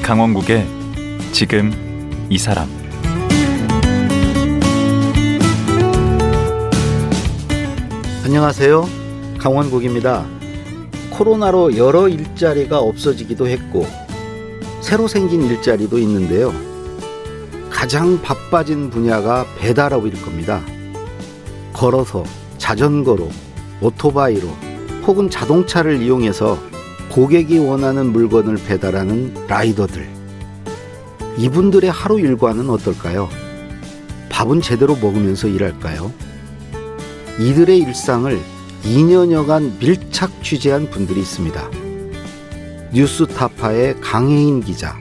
강원국의 지금 이 사람. 안녕하세요. 강원국입니다. 코로나로 여러 일자리가 없어지기도 했고 새로 생긴 일자리도 있는데요. 가장 바빠진 분야가 배달업일 겁니다. 걸어서, 자전거로, 오토바이로 혹은 자동차를 이용해서 고객이 원하는 물건을 배달하는 라이더들. 이분들의 하루 일과는 어떨까요? 밥은 제대로 먹으면서 일할까요? 이들의 일상을 2년여간 밀착 취재한 분들이 있습니다. 뉴스타파의 강혜인 기자,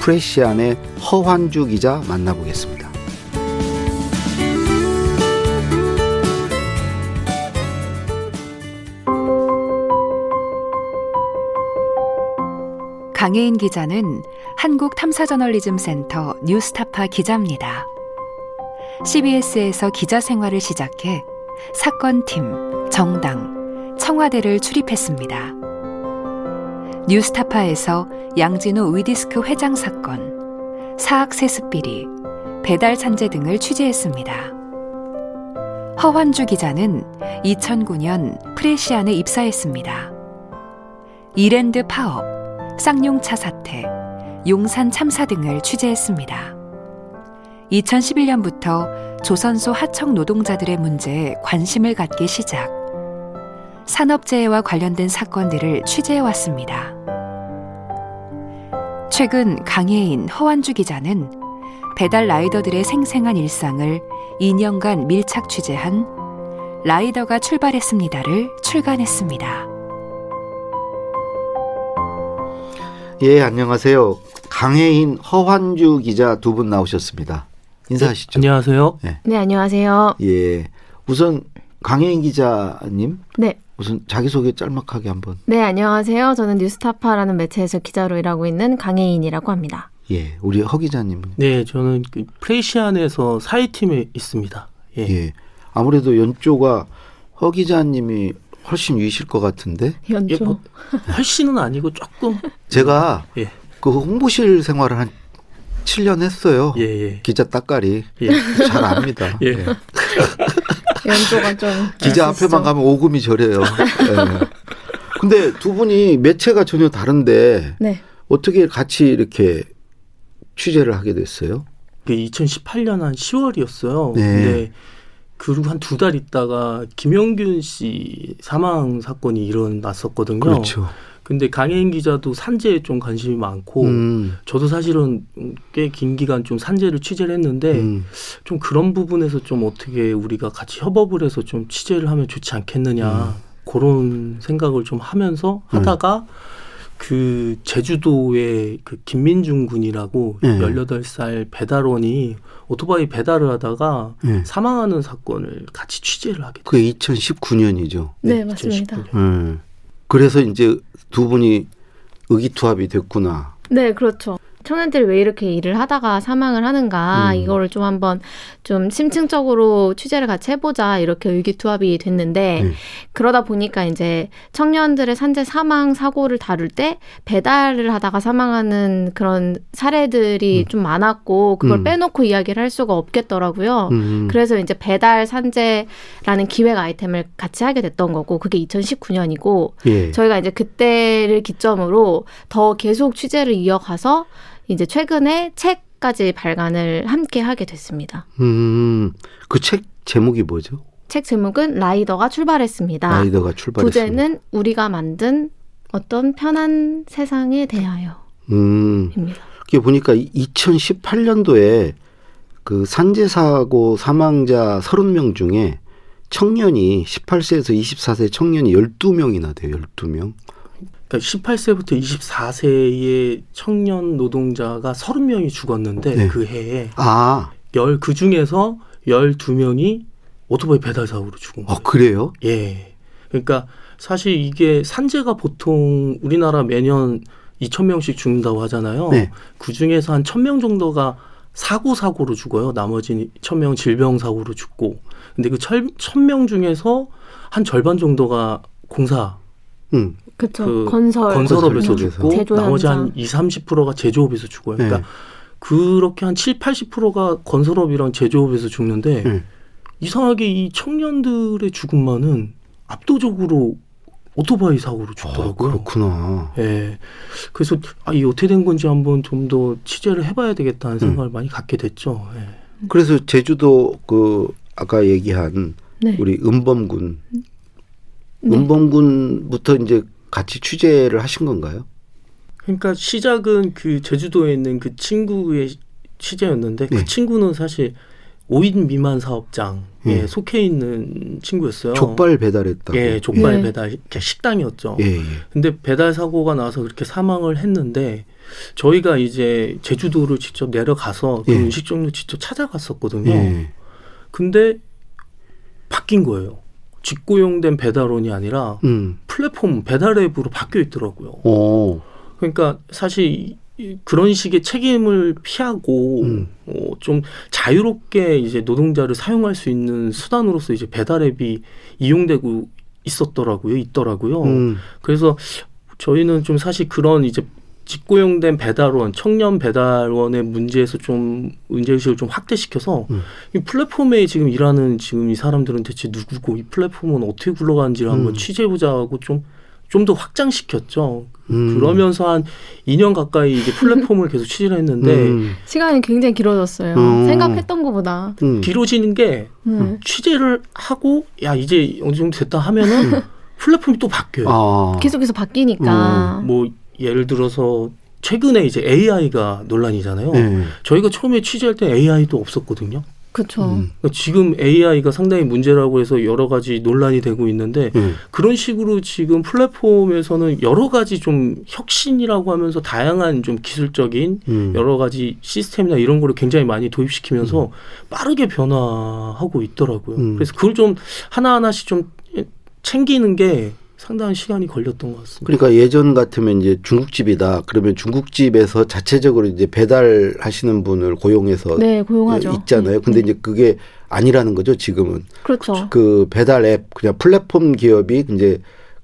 프레시안의 허환주 기자 만나보겠습니다. 강혜인 기자는 한국탐사저널리즘센터 뉴스타파 기자입니다. CBS에서 기자 생활을 시작해 사건팀, 정당, 청와대를 출입했습니다. 뉴스타파에서 양진호 위디스크 회장 사건, 사학세습비리, 배달 산재 등을 취재했습니다. 허환주 기자는 2009년 프레시안에 입사했습니다. 이랜드 파업, 쌍용차 사태, 용산 참사 등을 취재했습니다. 2011년부터 조선소 하청 노동자들의 문제에 관심을 갖기 시작. 산업재해와 관련된 사건들을 취재해왔습니다. 최근 강혜인, 허환주 기자는 배달 라이더들의 생생한 일상을 2년간 밀착 취재한 라이더가 출발했습니다를 출간했습니다. 예, 안녕하세요. 강혜인, 허환주 기자 두 분 나오셨습니다. 인사하시죠. 네, 안녕하세요. 네, 안녕하세요. 예, 우선 강혜인 기자님. 네. 우선 자기소개 짤막하게 한번. 네, 안녕하세요. 저는 뉴스타파라는 매체에서 기자로 일하고 있는 강혜인이라고 합니다. 예, 우리 허 기자님은. 네, 저는 프레시안에서 사회팀에 있습니다. 예. 예, 아무래도 연조가 허 기자님이 훨씬 위실 것 같은데. 연조. 예, 뭐, 훨씬은 아니고 조금. 제가 예. 그 홍보실 생활을 한 7년 했어요. 예, 예. 기자 따까리. 예. 잘 압니다. 예. 예. 연조가 좀. 기자 앞에만 가면 오금이 저려요. 예. 근데 두 분이 매체가 전혀 다른데 네. 어떻게 같이 이렇게 취재를 하게 됐어요? 2018년 한 10월이었어요. 네. 근데 그리고 한 2달 있다가 김영균 씨 사망 사건이 일어났었거든요. 그렇죠. 근데 강혜인 기자도 산재에 좀 관심이 많고 저도 사실은 꽤 긴 기간 좀 산재를 취재를 했는데 좀 그런 부분에서 좀 어떻게 우리가 같이 협업을 해서 좀 취재를 하면 좋지 않겠느냐 그런 생각을 좀 하면서 하다가 그 제주도의 그 김민중 군이라고 18살 배달원이 오토바이 배달을 하다가 사망하는 사건을 같이 취재를 하게 됐어요. 그게 2019년이죠. 네, 맞습니다. 2019년. 그래서 이제 두 분이 의기투합이 됐구나. 네, 그렇죠. 청년들이 왜 이렇게 일을 하다가 사망을 하는가 이거를 좀 한번 좀 심층적으로 취재를 같이 해보자 이렇게 의기투합이 됐는데 그러다 보니까 이제 청년들의 산재 사망 사고를 다룰 때 배달을 하다가 사망하는 그런 사례들이 좀 많았고 그걸 빼놓고 이야기를 할 수가 없겠더라고요. 그래서 이제 배달 산재라는 기획 아이템을 같이 하게 됐던 거고 그게 2019년이고 예. 저희가 이제 그때를 기점으로 더 계속 취재를 이어가서 이제 최근에 책까지 발간을 함께 하게 됐습니다. 그 책 제목이 뭐죠? 책 제목은 라이더가 출발했습니다. 라이더가 출발했습니다. 부제는 우리가 만든 어떤 편한 세상에 대하여입니다. 이게 보니까 2018년도에 그 산재 사고 사망자 30명 중에 청년이 18세에서 24세 청년이 12명이나 돼요. 12명. 그러니까 18세부터 24세의 청년 노동자가 30명이 죽었는데 네. 그 해에 그 중에서 12명이 오토바이 배달 사고로 죽은 거예요. 그래요? 예. 그러니까 사실 이게 산재가 보통 우리나라 매년 2,000명씩 죽는다고 하잖아요. 네. 그 중에서 한 1,000명 정도가 사고로 죽어요. 나머지 1,000명 질병 사고로 죽고. 근데 그 1,000명 중에서 한 절반 정도가 공사 그쵸. 건설업에서 건설 죽고 쪽에서. 나머지 한 현장. 20-30%가 제조업에서 죽어요. 그러니까 네. 그렇게 한 7-80%가 건설업이랑 제조업에서 죽는데 네. 이상하게 이 청년들의 죽음만은 압도적으로 오토바이 사고로 죽더라고요. 그렇구나. 예. 그래서 이 어떻게 된 건지 한번 좀 더 취재를 해봐야 되겠다는 생각을 많이 갖게 됐죠. 예. 그래서 제주도 그 아까 얘기한 네. 우리 은범군, 네. 은범군부터 이제 같이 취재를 하신 건가요? 그러니까 시작은 그 제주도에 있는 그 친구의 취재였는데 그 네. 친구는 사실 5인 미만 사업장에 네. 속해 있는 친구였어요. 족발 배달했다고. 예, 족발 네. 배달 식당이었죠. 예, 예. 근데 배달 사고가 나서 그렇게 사망을 했는데 저희가 이제 제주도를 직접 내려가서 그 예. 음식점을 직접 찾아갔었거든요. 예. 근데 바뀐 거예요. 직고용된 배달원이 아니라 플랫폼 배달 앱으로 바뀌어 있더라고요. 오. 그러니까 사실 그런 식의 책임을 피하고 좀 자유롭게 이제 노동자를 사용할 수 있는 수단으로서 이제 배달 앱이 이용되고 있더라고요. 그래서 저희는 좀 사실 그런 이제 직고용된 배달원, 청년 배달원의 문제에서 좀 문제의식을 좀 확대시켜서 이 플랫폼에 지금 일하는 지금 이 사람들은 대체 누구고 이 플랫폼은 어떻게 굴러가는지를 한번 취재해보자고 좀 더 확장시켰죠. 그러면서 한 2년 가까이 이제 플랫폼을 계속 취재를 했는데 시간이 굉장히 길어졌어요. 생각했던 것보다. 길어지는 게 취재를 하고 야 이제 어느 정도 됐다 하면은 플랫폼이 또 바뀌어요. 아. 계속해서 바뀌니까. 뭐 예를 들어서 최근에 이제 AI가 논란이잖아요. 네. 저희가 처음에 취재할 때 AI도 없었거든요. 그렇죠. 그러니까 지금 AI가 상당히 문제라고 해서 여러 가지 논란이 되고 있는데 그런 식으로 지금 플랫폼에서는 여러 가지 좀 혁신이라고 하면서 다양한 좀 기술적인 여러 가지 시스템이나 이런 거를 굉장히 많이 도입시키면서 빠르게 변화하고 있더라고요. 그래서 그걸 좀 하나하나씩 좀 챙기는 게 상당한 시간이 걸렸던 것 같습니다. 그러니까 예전 같으면 이제 중국집이다. 그러면 중국집에서 자체적으로 이제 배달하시는 분을 고용해서 네, 고용하죠. 있잖아요. 근데 이제 그게 아니라는 거죠, 지금은. 그렇죠. 그 배달 앱 그냥 플랫폼 기업이 이제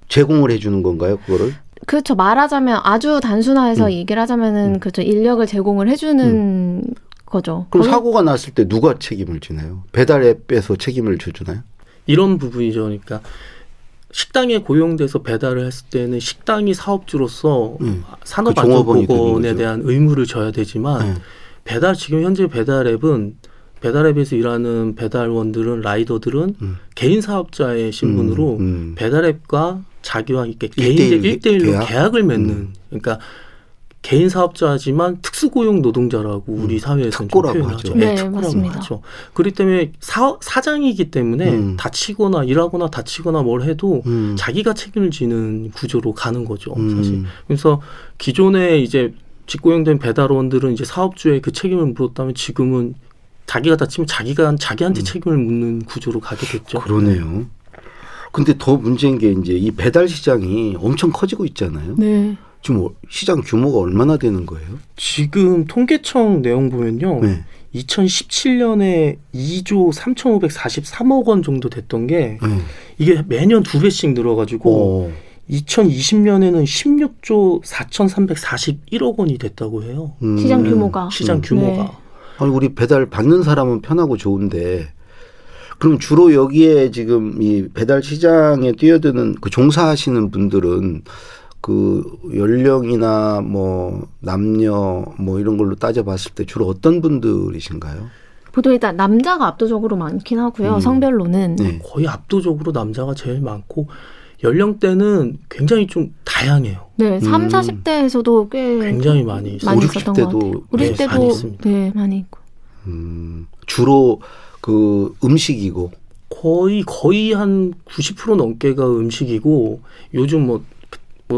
제공을 해 주는 건가요, 그거를? 그렇죠. 말하자면 아주 단순화해서 얘기를 하자면은 그렇죠. 인력을 제공을 해주는 거죠. 그럼 사고가 났을 때 누가 책임을 지나요? 배달 앱에서 책임을 져주나요? 이런 부분이죠. 그러니까 식당에 고용돼서 배달을 했을 때는 식당이 사업주로서 산업안전보건에 대한 의무를 져야 되지만 지금 현재 배달 앱에서 일하는 배달원들은 라이더들은 개인 사업자의 신분으로 배달 앱과 자기와 이렇게 개인들 1대1로 계약을 맺는 그러니까 개인 사업자지만 특수고용 노동자라고 우리 사회에서는 좀 표현하죠. 네, 특고라고 맞습니다. 하죠. 그렇기 때문에 사장이기 때문에 다치거나 일하거나 다치거나 뭘 해도 자기가 책임을 지는 구조로 가는 거죠. 사실. 그래서 기존에 이제 직고용된 배달원들은 이제 사업주의 그 책임을 물었다면 지금은 자기가 다치면 자기한테 책임을 묻는 구조로 가게 됐죠. 그러네요. 근데 더 문제인 게 이제 이 배달 시장이 엄청 커지고 있잖아요. 네. 지금 시장 규모가 얼마나 되는 거예요? 지금 통계청 내용 보면요. 2017년에 2조 3,543억 원 정도 됐던 게 이게 매년 2배씩 늘어가지고 2020년에는 16조 4,341억 원이 됐다고 해요. 시장 규모가. 시장 규모가. 네. 아니, 우리 배달 받는 사람은 편하고 좋은데 그럼 주로 여기에 지금 이 배달 시장에 뛰어드는 그 종사하시는 분들은 그 연령이나 뭐 남녀 뭐 이런 걸로 따져봤을 때 주로 어떤 분들이신가요? 보통 일단 남자가 압도적으로 많긴 하고요. 성별로는. 네. 거의 압도적으로 남자가 제일 많고 연령대는 굉장히 좀 다양해요. 네, 30, 40대에서도 꽤 굉장히 많이 있어요. 많이 50, 있었던 것 60대도 같아요. 우리 네, 때도 많이 있습니다. 네, 많이 있고. 주로 그 음식이고 거의 한 90% 넘게가 음식이고 요즘 뭐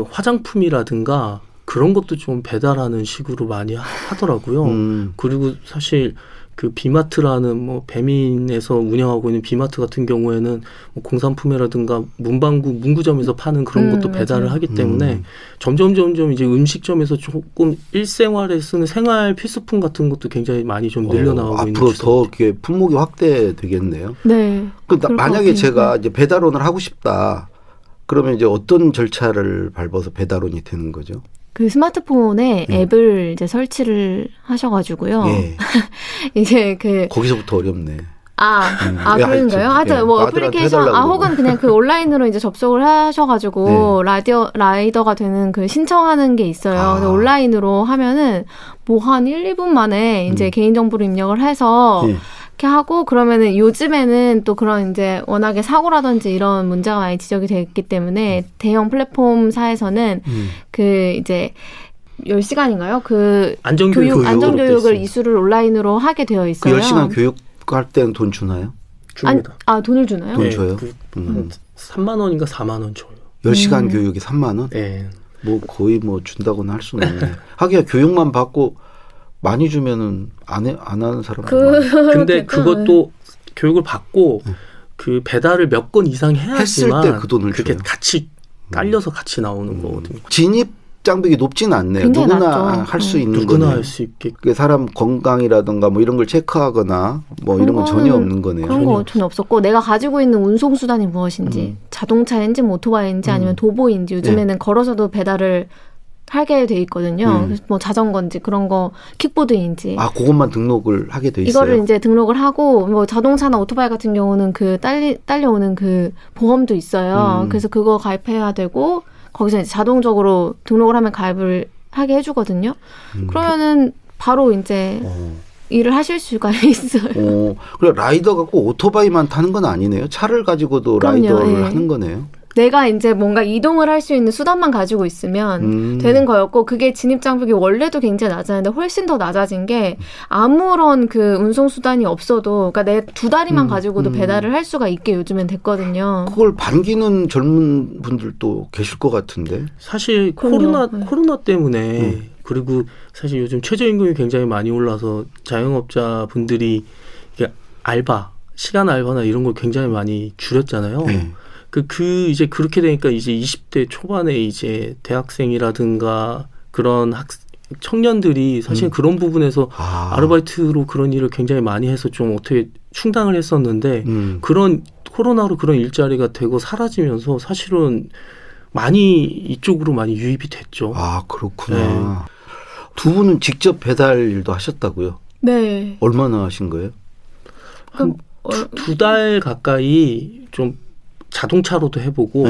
화장품이라든가 그런 것도 좀 배달하는 식으로 많이 하더라고요. 그리고 사실 그 비마트라는 뭐 배민에서 운영하고 있는 비마트 같은 경우에는 뭐 공산품이라든가 문구점에서 파는 그런 것도 배달을 하기 때문에 점점 이제 음식점에서 조금 일생활에 쓰는 생활 필수품 같은 것도 굉장히 많이 좀 늘려나가고 있는 앞으로 더 이렇게 품목이 확대되겠네요. 네. 만약에 제가 이제 배달원을 하고 싶다. 그러면 이제 어떤 절차를 밟아서 배달원이 되는 거죠? 그 스마트폰에 앱을 이제 설치를 하셔가지고요. 예. 이제 그 거기서부터 어렵네. 그런가요? 하여튼, 하여튼 뭐 아들한테 애플리케이션 해달라고 혹은 그냥 그 온라인으로 이제 접속을 하셔가지고 라이더가 되는 그 신청하는 게 있어요. 근데 온라인으로 하면은 뭐 한 1, 2분 만에 이제 개인정보를 입력을 해서 이렇게 하고 그러면은 요즘에는 또 그런 이제 워낙에 사고라든지 이런 문제가 많이 지적이 됐기 때문에 대형 플랫폼사에서는 그 이제 10시간인가요? 그 안전교육을 이수를 온라인으로 하게 되어 있어요. 그 10시간 교육할 때는 돈 주나요? 줍니다. 돈을 주나요? 돈 줘요? 한 3만 원인가 4만 원 줘요. 10시간 교육이 3만 원? 네. 뭐 거의 뭐 준다고는 할 수는 없네. 하기야 교육만 받고 많이 주면은 안 하는 사람. 근데 그것도 교육을 받고 그 배달을 몇 건 이상 해야지만 했을 때 그 돈을 그게 줘요. 같이 딸려서 같이 나오는 거거든요. 진입 장벽이 높지는 않네요. 굉장히 누구나 낮죠. 할 수 있는 누구나 거네요. 할 수 있게. 그게 사람 건강이라든가 뭐 이런 걸 체크하거나 뭐 이런 건 전혀 없는 거네요. 그런 거 전혀 없었고 내가 가지고 있는 운송수단이 무엇인지 자동차인지 뭐 오토바이인지 아니면 도보인지 요즘에는 걸어서도 배달을 하게 돼 있거든요. 그래서 뭐 자전거인지 그런 거 킥보드인지. 그것만 등록을 하게 돼 있어요. 이거를 이제 등록을 하고 뭐 자동차나 오토바이 같은 경우는 그 딸려오는 그 보험도 있어요. 그래서 그거 가입해야 되고 거기서 이제 자동적으로 등록을 하면 가입을 하게 해주거든요. 그러면은 바로 이제 일을 하실 수가 있어요. 그래 라이더가 꼭 오토바이만 타는 건 아니네요. 차를 가지고도 그럼요, 라이더를 하는 거네요. 내가 이제 뭔가 이동을 할 수 있는 수단만 가지고 있으면 되는 거였고 그게 진입 장벽이 원래도 굉장히 낮았는데 훨씬 더 낮아진 게 아무런 그 운송 수단이 없어도 그러니까 내 두 다리만 가지고도 배달을 할 수가 있게 요즘엔 됐거든요. 그걸 반기는 젊은 분들도 계실 것 같은데. 사실 코로나 때문에 그리고 사실 요즘 최저임금이 굉장히 많이 올라서 자영업자 분들이 시간 알바나 이런 걸 굉장히 많이 줄였잖아요. 이제 그렇게 되니까 이제 20대 초반에 이제 대학생이라든가 그런 청년들이 사실 그런 부분에서 아르바이트로 그런 일을 굉장히 많이 해서 좀 어떻게 충당을 했었는데 그런 코로나로 그런 일자리가 되고 사라지면서 사실은 많이 이쪽으로 많이 유입이 됐죠. 그렇구나. 네. 두 분은 직접 배달 일도 하셨다고요? 네. 얼마나 하신 거예요? 한 두 달 가까이 좀 자동차로도 해보고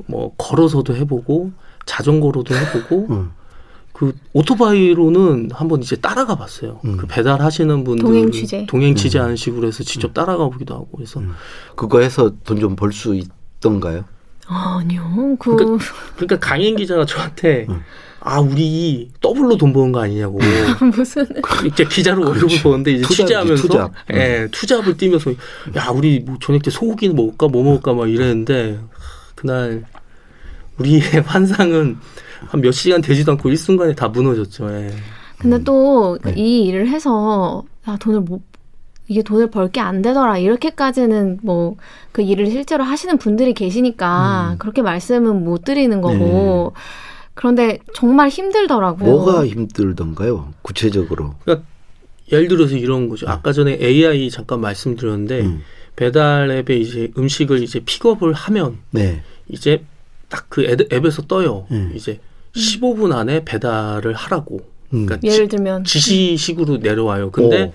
뭐 걸어서도 해보고 자전거로도 해보고 그 오토바이로는 한번 이제 따라가 봤어요. 그 배달하시는 분들 동행 취재하는 식으로 해서 직접 따라가 보기도 하고 그래서 그거 해서 돈 좀 벌 수 있던가요? 아니요. 그러니까 강인 기자가 저한테 우리 더블로 돈 버는 거 아니냐고. 무슨 이제 기자로 월급을 버는데 이제 취재하면서 투잡을 뛰면서 우리 뭐 저녁 때 소고기는 먹을까 뭐 먹을까 막 이랬는데 그날 우리의 환상은 한 몇 시간 되지도 않고 일순간에 다 무너졌죠. 근데 또 이 일을 해서 이게 돈을 벌 게 안 되더라 이렇게까지는 뭐 그 일을 실제로 하시는 분들이 계시니까 그렇게 말씀은 못 드리는 거고 그런데 정말 힘들더라고요. 뭐가 힘들던가요? 구체적으로. 그러니까 예를 들어서 이런 거죠. 아까 전에 AI 잠깐 말씀드렸는데 배달 앱에 이제 음식을 이제 픽업을 하면 이제 딱 그 앱에서 떠요. 이제 15분 안에 배달을 하라고. 그러니까 예를 들면 지시식으로 내려와요. 근데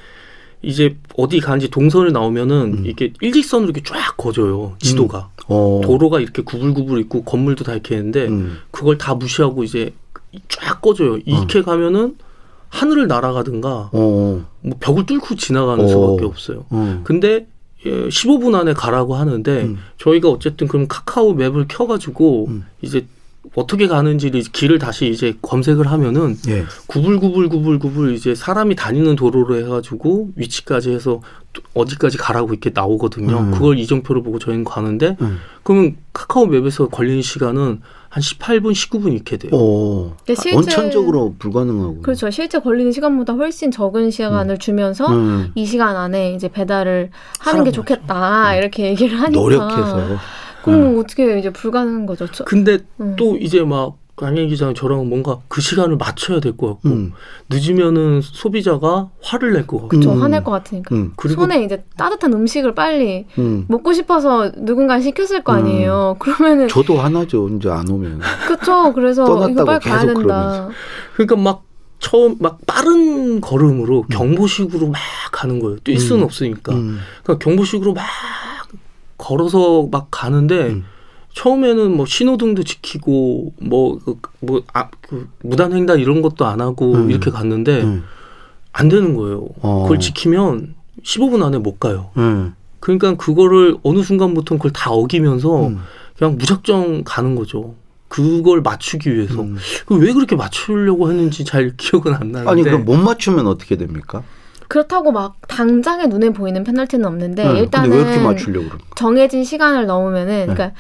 이제 어디 가는지 동선을 나오면은 이렇게 일직선으로 이렇게 쫙 거져요. 지도가. 도로가 이렇게 구불구불 있고 건물도 다 이렇게 있는데 그걸 다 무시하고 이제 쫙 꺼져요. 이렇게 가면은 하늘을 날아가든가 뭐 벽을 뚫고 지나가는 수밖에 없어요. 근데 15분 안에 가라고 하는데 저희가 어쨌든 그럼 카카오 맵을 켜가지고 이제 어떻게 가는지를 길을 다시 이제 검색을 하면은 구불구불 이제 사람이 다니는 도로로 해가지고 위치까지 해서 어디까지 가라고 이렇게 나오거든요. 그걸 이정표를 보고 저희는 가는데 그러면 카카오 맵에서 걸리는 시간은 한 18분, 19분 이렇게 돼요. 원천적으로 불가능하고. 그렇죠. 실제 걸리는 시간보다 훨씬 적은 시간을 주면서 이 시간 안에 이제 배달을 하는 게 좋겠다 이렇게 얘기를 하니까. 노력해서. 그럼 어떻게 이제 불가능한 거죠. 근데 또 이제 막 강혜인 기자는 저랑 뭔가 그 시간을 맞춰야 될 것 같고 늦으면은 소비자가 화를 낼 것 같고 그쵸, 화낼 것 같으니까. 그리고 손에 이제 따뜻한 음식을 빨리 먹고 싶어서 누군가 시켰을 거 아니에요. 그러면은 저도 화나죠. 이제 안 오면. 그쵸. 그래서 떠났다고 이거 빨리 가야 계속 된다. 그러면서. 그러니까 막 처음 막 빠른 걸음으로 경보식으로 막 가는 거예요. 뛸 수는 없으니까. 그러니까 경보식으로 막 걸어서 막 가는데 처음에는 뭐 신호등도 지키고 그 무단 횡단 이런 것도 안 하고 이렇게 갔는데 안 되는 거예요. 그걸 지키면 15분 안에 못 가요. 그러니까 그거를 어느 순간부터는 그걸 다 어기면서 그냥 무작정 가는 거죠. 그걸 맞추기 위해서. 왜 그렇게 맞추려고 했는지 잘 기억은 안 나는데. 아니 그럼 못 맞추면 어떻게 됩니까? 그렇다고 막 당장에 눈에 보이는 페널티는 없는데 근데 일단은 왜 이렇게 맞추려고 그러는 거야? 정해진 시간을 넘으면은 그러니까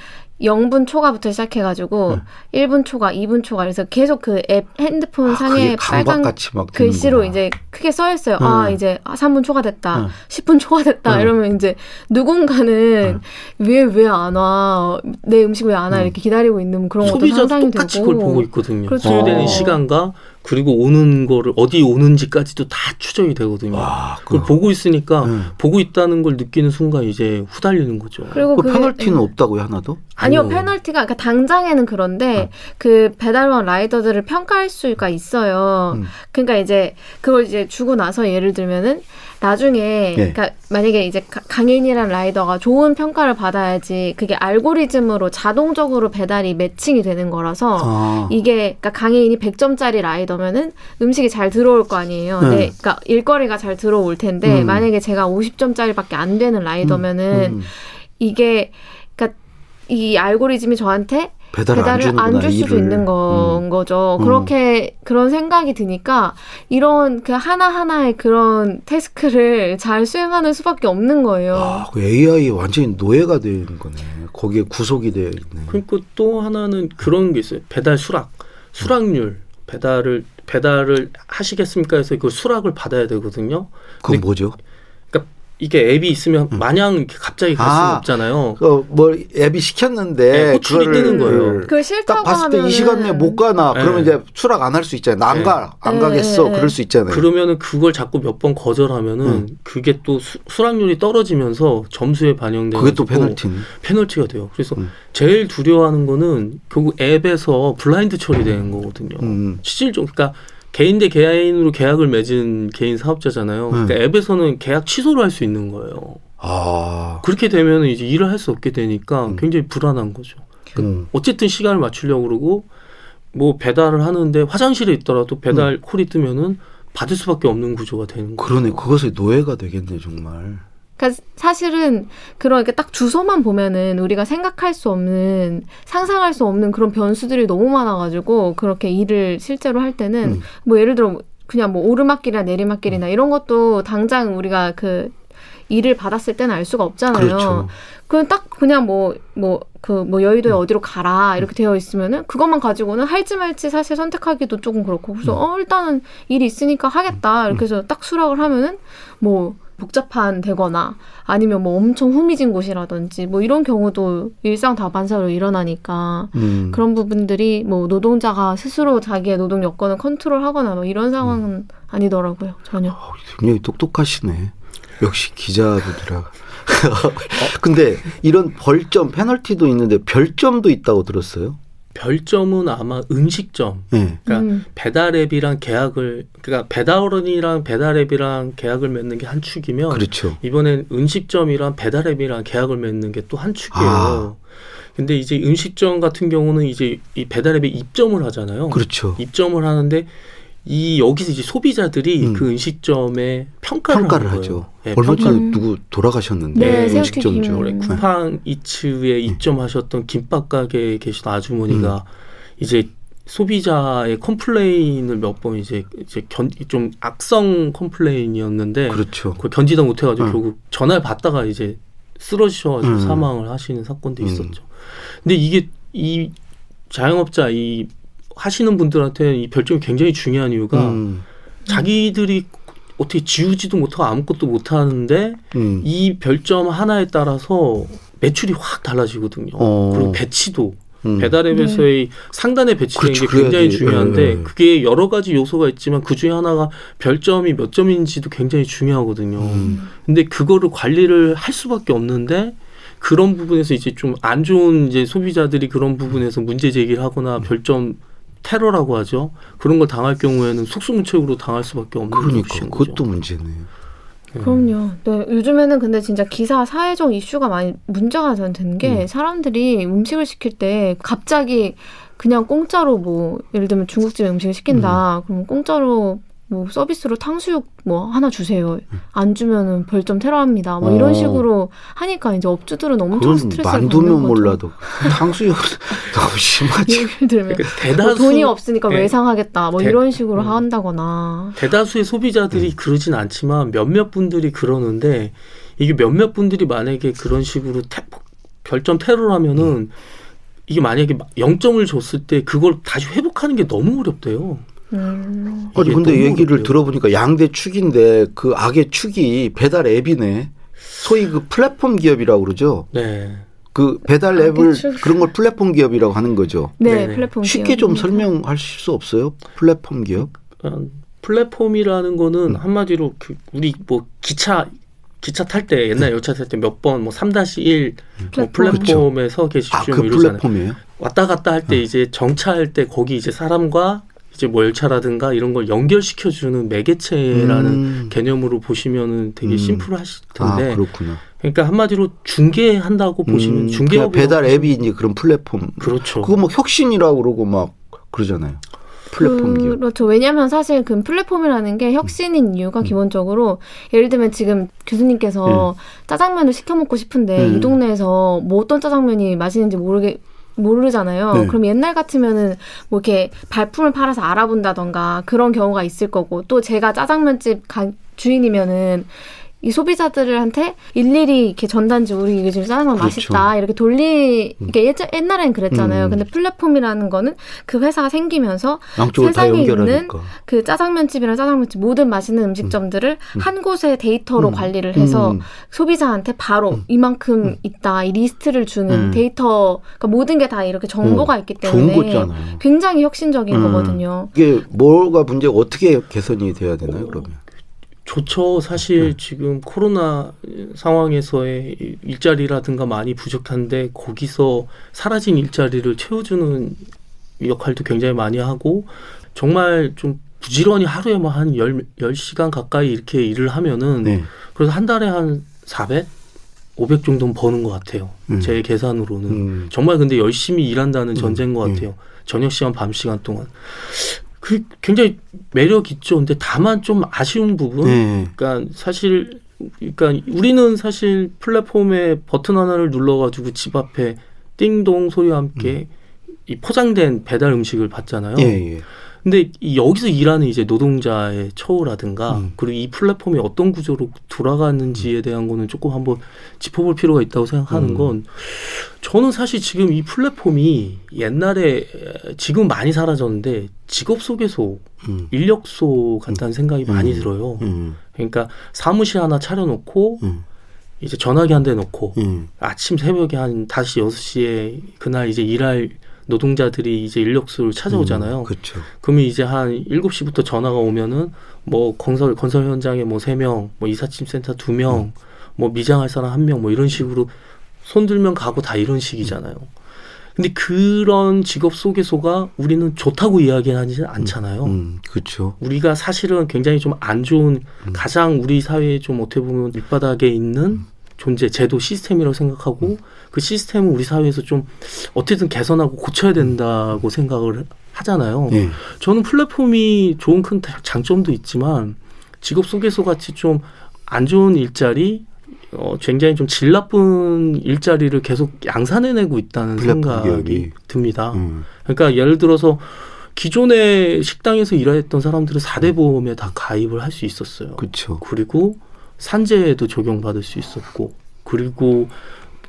0분 초과부터 시작해가지고 1분 초과, 2분 초과 그래서 계속 그 앱 핸드폰 상에 그게 빨간 강박같이 막 글씨로 되는구나. 이제 크게 써 있어요. 이제 3분 초과됐다. 10분 초과됐다. 응. 이러면 이제 누군가는 왜 안 와? 내 음식 왜 안 와? 이렇게 기다리고 있는 그런 것도 소비자 상상이 똑같이 되고. 그걸 보고 있거든요. 그렇죠. 소요되는 시간과 그리고 오는 거를 어디 오는지까지도 다 추적이 되거든요. 그걸 보고 있으니까 보고 있다는 걸 느끼는 순간 이제 후달리는 거죠. 그리고 그 페널티는 없다고요 하나도? 아니요, 페널티가 그러니까 당장에는 그런데 그 배달원 라이더들을 평가할 수가 있어요. 그러니까 이제 그걸 이제 주고 나서 예를 들면은 나중에 그러니까 만약에 이제 강인이라는 라이더가 좋은 평가를 받아야지 그게 알고리즘으로 자동적으로 배달이 매칭이 되는 거라서 이게 그러니까 강인이 100점짜리 라이더면은 음식이 잘 들어올 거 아니에요. 그러니까 일거리가 잘 들어올 텐데 만약에 제가 50점짜리밖에 안 되는 라이더면은 이게 그러니까 이 알고리즘이 저한테 배달을 안 줄 수도 있는 거죠. 그렇게 그런 생각이 드니까 이런 그 하나하나의 그런 태스크를 잘 수행하는 수밖에 없는 거예요. 그 AI에 완전히 노예가 되는 거네. 거기에 구속이 되어 있네. 그리고 또 하나는 그런 게 있어요. 배달 수락률. 배달을 하시겠습니까 해서 그 수락을 받아야 되거든요. 그건 뭐죠? 이게 앱이 있으면 마냥 이렇게 갑자기 갈 수는 없잖아요. 뭐 앱이 시켰는데 네, 호출이 뜨는 거예요. 그걸 싫다고 딱 봤을 때 이 시간 내에 못 가나 그러면 이제 수락 안 할 수 있잖아요. 나 안 가겠어. 그럴 수 있잖아요. 그러면은 그걸 자꾸 몇 번 거절하면은 그게 또 수락률이 떨어지면서 점수에 반영되고 그게 또 페널티가 돼요. 그래서 제일 두려워하는 거는 결국 앱에서 블라인드 처리되는 거거든요. 실질적으로 그러니까 개인 대 개인으로 계약을 맺은 개인 사업자잖아요. 그러니까 앱에서는 계약 취소를 할 수 있는 거예요. 그렇게 되면 이제 일을 할 수 없게 되니까 굉장히 불안한 거죠. 그러니까 어쨌든 시간을 맞추려고 그러고 뭐 배달을 하는데 화장실에 있더라도 배달 콜이 뜨면은 받을 수밖에 없는 구조가 되는 거예요. 그러네. 그것의 노예가 되겠네 정말. 그러니까 사실은 그렇게 딱 주소만 보면은 우리가 생각할 수 없는 상상할 수 없는 그런 변수들이 너무 많아가지고 그렇게 일을 실제로 할 때는 뭐 예를 들어 그냥 뭐 오르막길이나 내리막길이나 이런 것도 당장 우리가 그 일을 받았을 때는 알 수가 없잖아요. 그렇죠. 그럼 딱 그냥 뭐 여의도에 어디로 가라 이렇게 되어 있으면은 그것만 가지고는 할지 말지 사실 선택하기도 조금 그렇고 그래서 일단은 일이 있으니까 하겠다 이렇게 해서 딱 수락을 하면은 뭐 복잡한 되거나 아니면 뭐 엄청 후미진 곳이라든지 뭐 이런 경우도 일상 다반사로 일어나니까 그런 부분들이 뭐 노동자가 스스로 자기의 노동 여건을 컨트롤하거나 뭐 이런 상황은 아니더라고요. 전혀. 굉장히 똑똑하시네. 역시 기자분들아. 근데 이런 벌점, 페널티도 있는데 별점도 있다고 들었어요? 별점은 아마 음식점. 그러니까 배달앱이랑 그러니까 배달원이랑 배달앱이랑 계약을 맺는 게 한 축이면 그렇죠. 이번엔 음식점이랑 배달앱이랑 계약을 맺는 게 또 한 축이에요. 근데 이제 음식점 같은 경우는 이제 이 배달앱에 입점을 하잖아요. 그렇죠. 입점을 하는데 여기서 이제 소비자들이 그 음식점에 평가를 하죠. 네, 얼마 전에 누구 돌아가셨는데 네, 음식점주. 쿠팡 이츠에 입점하셨던 김밥 가게에 계신 아주머니가 이제 소비자의 컴플레인을 몇 번 이제 좀 악성 컴플레인이었는데 그렇죠. 그걸 견디다 못해가지고 결국 전화를 받다가 이제 쓰러지셔가지고 사망을 하시는 사건도 있었죠. 근데 이게 이 자영업자 하시는 분들한테는 이 별점이 굉장히 중요한 이유가 자기들이 어떻게 지우지도 못하고 아무것도 못하는데 이 별점 하나에 따라서 매출이 확 달라지거든요. 그리고 배치도 배달앱에서의 상단에 배치된 그렇죠, 게 굉장히 그래야지. 중요한데 그게 여러 가지 요소가 있지만 그 중에 하나가 별점이 몇 점인지도 굉장히 중요하거든요. 근데 그거를 관리를 할 수밖에 없는데 그런 부분에서 이제 좀 안 좋은 이제 소비자들이 그런 부분에서 문제 제기를 하거나 별점 테러라고 하죠. 그런 걸 당할 경우에는 속수무책으로 당할 수밖에 없는 그러니까 것인 거죠. 그것도 문제네요. 그럼요. 네, 요즘에는 근데 진짜 기사 사회적 이슈가 많이 문제가 되는 게 사람들이 음식을 시킬 때 갑자기 그냥 공짜로 뭐 예를 들면 중국집에 음식을 시킨다. 그러면 공짜로 뭐 서비스로 탕수육 뭐 하나 주세요. 안 주면은 별점 테러합니다. 뭐 이런 식으로 하니까 이제 업주들은 엄청 스트레스를 받는 만두면 거죠. 몰라도 탕수육 너무 심하지. 예를 들면 그러니까 뭐 돈이 없으니까 네. 외상하겠다. 뭐 이런 식으로 한다거나. 대다수의 소비자들이 그러진 않지만 몇몇 분들이 그러는데 이게 몇몇 분들이 만약에 그런 식으로 별점 테러를 하면은 이게 만약에 0점을 줬을 때 그걸 다시 회복하는 게 너무 어렵대요. 아니 이게 근데 너무 얘기를 어렵대요. 들어보니까 양대 축인데 그 악의 축이 배달 앱이네. 소위 그 플랫폼 기업이라고 그러죠. 네. 그 배달 악의 앱을 축. 그런 걸 플랫폼 기업이라고 하는 거죠. 네, 네네. 플랫폼 쉽게 좀 기업입니다. 설명하실 수 없어요? 플랫폼 기업? 플랫폼이라는 거는 한마디로 그 우리 뭐 기차 탈 때 옛날 열차 탈 때 몇 번 뭐 3-1 뭐 플랫폼에 서 계십시오 아, 그 뭐 이러잖아요. 플랫폼이에요? 왔다 갔다 할 때 이제 정차할 때 거기 이제 사람과 이제 뭐 열차라든가 이런 걸 연결시켜주는 매개체라는 개념으로 보시면은 되게 심플하실 텐데. 아, 그렇구나. 그러니까 한마디로 중개한다고 보시면 중개업 배달 앱이 이제 그런 플랫폼. 그렇죠. 그거 뭐 혁신이라고 그러고 막 그러잖아요. 플랫폼 기업. 그렇죠. 왜냐하면 사실 그 플랫폼이라는 게 혁신인 이유가 기본적으로 예를 들면 지금 교수님께서 짜장면을 시켜 먹고 싶은데 이 동네에서 뭐 어떤 짜장면이 맛있는지 모르잖아요. 네. 그럼 옛날 같으면은 뭐 이렇게 발품을 팔아서 알아본다던가 그런 경우가 있을 거고 또 제가 짜장면집 주인이면은 이 소비자들한테 일일이 이렇게 전단지 우리 이게 지금 짜장면 그렇죠. 맛있다 이렇게 이게 옛날엔 그랬잖아요. 근데 플랫폼이라는 거는 그 회사가 생기면서 양쪽을 다 세상에 있는 연결하니까. 그 짜장면집이랑 짜장면집 모든 맛있는 음식점들을 한 곳에 데이터로 관리를 해서 소비자한테 바로 이만큼 있다 이 리스트를 주는 데이터 그러니까 모든 게 다 이렇게 정보가 있기 때문에 좋은 거잖아요. 굉장히 혁신적인 거거든요. 이게 뭐가 문제가 어떻게 개선이 돼야 되나요, 그러면? 좋죠. 사실 지금 코로나 상황에서의 일자리라든가 많이 부족한데 거기서 사라진 일자리를 채워주는 역할도 굉장히 많이 하고 정말 좀 부지런히 하루에 뭐 한 10시간 가까이 이렇게 일을 하면은 네. 그래서 한 달에 한 400? 500 정도는 버는 것 같아요. 제 계산으로는. 정말 근데 열심히 일한다는 전제인 것 같아요. 저녁 시간, 밤 시간 동안. 그 굉장히 매력 있죠. 근데 다만 좀 아쉬운 부분. 그러니까 사실 그러니까 우리는 사실 플랫폼에 버튼 하나를 눌러가지고 집 앞에 띵동 소리와 함께 이 포장된 배달 음식을 받잖아요. 근데 여기서 일하는 이제 노동자의 처우라든가 그리고 이 플랫폼이 어떤 구조로 돌아가는지에 대한 거는 조금 한번 짚어볼 필요가 있다고 생각하는 건 저는 사실 지금 이 플랫폼이 옛날에 지금 많이 사라졌는데 직업소개소, 인력소 같다는 생각이 많이 들어요. 그러니까 사무실 하나 차려놓고 이제 전화기 한 대 놓고 아침 새벽에 한 5시, 6시에 그날 이제 일할 노동자들이 이제 인력수를 찾아오잖아요. 그렇죠. 그러면 이제 한 7시부터 전화가 오면은 뭐 건설 현장에 뭐 3명, 뭐 이삿짐 센터 2명, 뭐 미장할 사람 1명 뭐 이런 식으로 손 들면 가고 다 이런 식이잖아요. 근데 그런 직업 소개소가 우리는 좋다고 이야기하지 않잖아요. 그렇죠. 우리가 사실은 굉장히 좀 안 좋은 가장 우리 사회에 좀 어떻게 보면 밑바닥에 있는 존재, 제도, 시스템이라고 생각하고 그 시스템을 우리 사회에서 좀 어떻게든 개선하고 고쳐야 된다고 생각을 하잖아요. 저는 플랫폼이 좋은 큰 장점도 있지만 직업 소개소 같이 좀 안 좋은 일자리, 굉장히 좀 질 나쁜 일자리를 계속 양산해내고 있다는 생각이 기업이. 듭니다. 그러니까 예를 들어서 기존의 식당에서 일했던 사람들은 4대 보험에 다 가입을 할 수 있었어요. 그렇죠. 그리고 산재에도 적용받을 수 있었고 그리고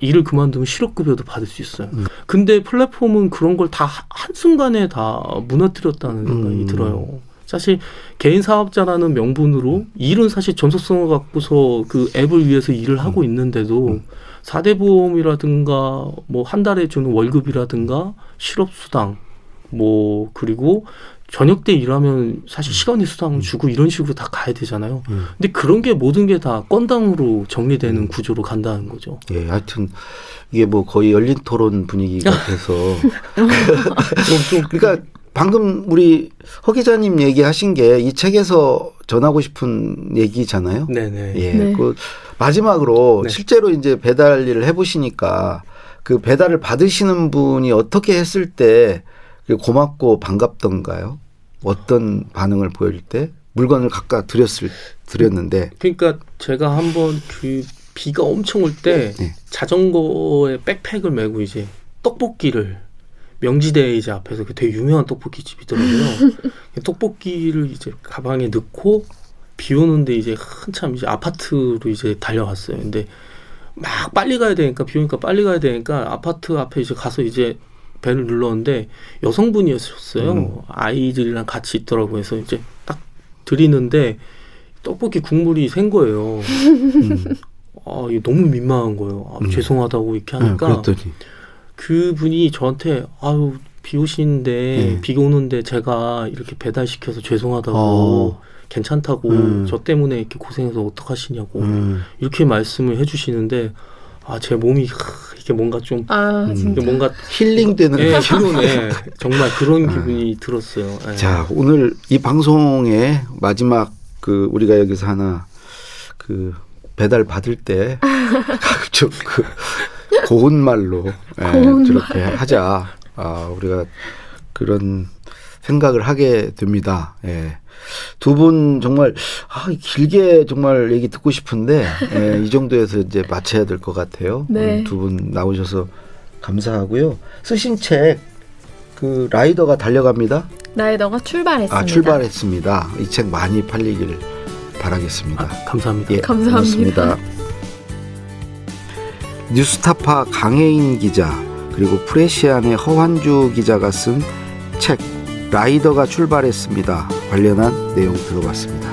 일을 그만두면 실업급여도 받을 수 있어요. 근데 플랫폼은 그런 걸 다 한순간에 다 무너뜨렸다는 생각이 들어요. 사실 개인 사업자라는 명분으로 일은 사실 전속성을 갖고서 그 앱을 위해서 일을 하고 있는데도 4대 보험이라든가 뭐 한 달에 주는 월급이라든가 실업수당 뭐 그리고 저녁 때 일하면 사실 시간의 수당을 주고 이런 식으로 다 가야 되잖아요. 근데 그런 게 모든 게 다 건당으로 정리되는 구조로 간다는 거죠. 예, 하여튼 이게 뭐 거의 열린 토론 분위기가 돼서 그러니까 방금 우리 허 기자님 얘기하신 게 이 책에서 전하고 싶은 얘기잖아요. 네네. 예, 네. 그 마지막으로 네. 실제로 이제 배달 일을 해보시니까 그 배달을 받으시는 분이 어떻게 했을 때 고맙고 반갑던가요? 어떤 반응을 보일 때 물건을 갖다 드렸는데. 그러니까 제가 한번 그 비가 엄청 올 때 네. 자전거에 백팩을 메고 이제 떡볶이를 명지대이제 앞에서 그 되게 유명한 떡볶이 집이더라고요. 떡볶이를 이제 가방에 넣고 비 오는데 이제 한참 이제 아파트로 이제 달려갔어요. 근데 막 빨리 가야 되니까 비 오니까 빨리 가야 되니까 아파트 앞에 이제 가서 이제 벨을 눌렀는데 여성분이었어요. 아이들이랑 같이 있더라고요. 그래서 이제 딱 드리는데 떡볶이 국물이 샌 거예요. 아, 이게 너무 민망한 거예요. 아, 죄송하다고 이렇게 하니까 그랬더니. 그분이 저한테 아유 비 오시는데 네. 비 오는데 제가 이렇게 배달시켜서 죄송하다고 괜찮다고 저 때문에 이렇게 고생해서 어떡하시냐고 이렇게 말씀을 해주시는데 아, 제 몸이 이게 뭔가 좀 진짜. 뭔가 힐링되는. 예, 힐링에 정말 그런 기분이 들었어요. 예. 자, 오늘 이 방송의 마지막 그 우리가 여기서 하나 그 배달 받을 때 좀 그 고운 말로 저렇게 하자. 아, 우리가 그런 생각을 하게 됩니다. 예. 두 분 정말 길게 정말 얘기 듣고 싶은데 이 정도에서 이제 마쳐야 될 것 같아요. 네. 두 분 나오셔서 감사하고요. 쓰신 책 그 라이더가 달려갑니다. 라이더가 출발했습니다. 아, 출발했습니다. 이 책 많이 팔리기를 바라겠습니다. 아, 감사합니다. 예, 감사합니다. 고맙습니다. 뉴스타파 강혜인 기자 그리고 프레시안의 허환주 기자가 쓴 책 라이더가 출발했습니다. 관련한 내용 들어봤습니다.